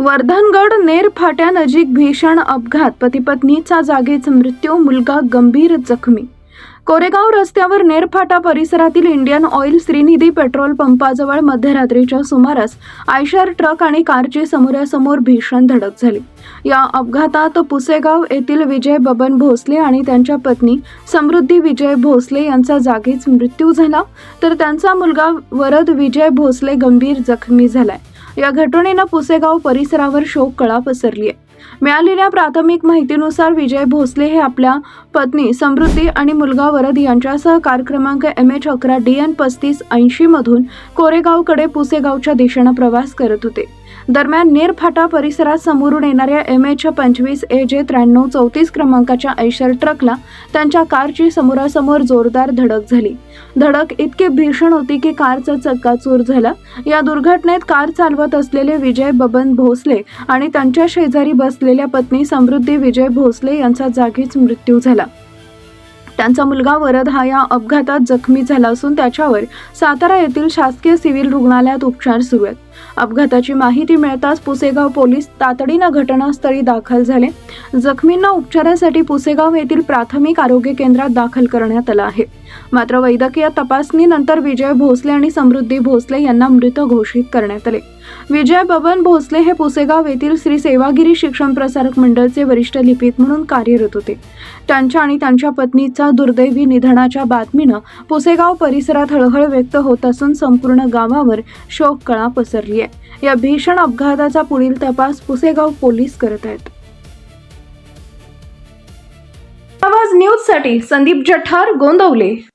वर्धनगड नेर फाट्यानजीक भीषण अपघात, पती-पत्नीचा जागीच मृत्यू, मुलगा गंभीर जखमी. कोरेगाव रस्त्यावर नेर फाटा परिसरातील इंडियन ऑइल श्रीनिधी पेट्रोल पंपाजवळ मध्यरात्रीच्या सुमारास आयशर ट्रक आणि कारची समोरासमोर भीषण धडक झाली. या अपघातात पुसेगाव येथील विजय बबन भोसले आणि त्यांच्या पत्नी समृद्धी विजय भोसले यांचा जागीच मृत्यू झाला, तर त्यांचा मुलगा वरद विजय भोसले गंभीर जखमी झालाय. या घटनेनं पुसेगाव परिसरावर शोककळा पसरली आहे. मिळालेल्या प्राथमिक माहितीनुसार विजय भोसले हे आपल्या पत्नी समृद्धी आणि मुलगा वरद यांच्यासह कार क्रमांक MH11 DN 3580 मधून कोरेगावकडे पुसेगावच्या दिशेनं प्रवास करत होते. दरम्यान नेर फाटा परिसरात समोरून येणाऱ्या MH25 AJ 9334 क्रमांकाच्या आयशर ट्रकला त्यांच्या कारची समोरासमोर जोरदार धडक झाली. धडक इतकी भीषण होती की कारचा चक्काचूर झाला. या दुर्घटनेत कार चालवत असलेले विजय बबन भोसले आणि त्यांच्या शेजारी बसलेल्या पत्नी समृद्धी विजय भोसले यांचा जागीच मृत्यू झाला. त्यांचा मुलगा वरद हा या अपघातात जखमी झाला असून त्याच्यावर सातारा येथील शासकीय सिव्हिल रुग्णालयात उपचार सुरू आहेत. अपघाताची माहिती मिळताच पुसेगाव पोलीस तातडीनं घटनास्थळी दाखल झाले. जखमींना उपचारासाठी पुसेगाव येथील प्राथमिक आरोग्य केंद्रात दाखल करण्यात आलं आहे. मात्र वैद्यकीय तपासणीनंतर विजय भोसले आणि समृद्धी भोसले यांना मृत घोषित करण्यात आले. विजय बबन भोसले हे पुसेगाव येथील श्री सेवागिरी शिक्षण प्रसारक मंडळचे वरिष्ठ लिपिक म्हणून कार्यरत होते. त्यांच्या आणि त्यांच्या पत्नीचा दुर्दैवी निधनाच्या बातमीनं पुसेगाव परिसरात हळहळ व्यक्त होत असून संपूर्ण गावावर शोककळा पसरली आहे. या भीषण अपघाताचा पुढील तपास पुसेगाव पोलीस करत आहेत. आवाज न्यूजसाठी संदीप जठार, गोंदवले.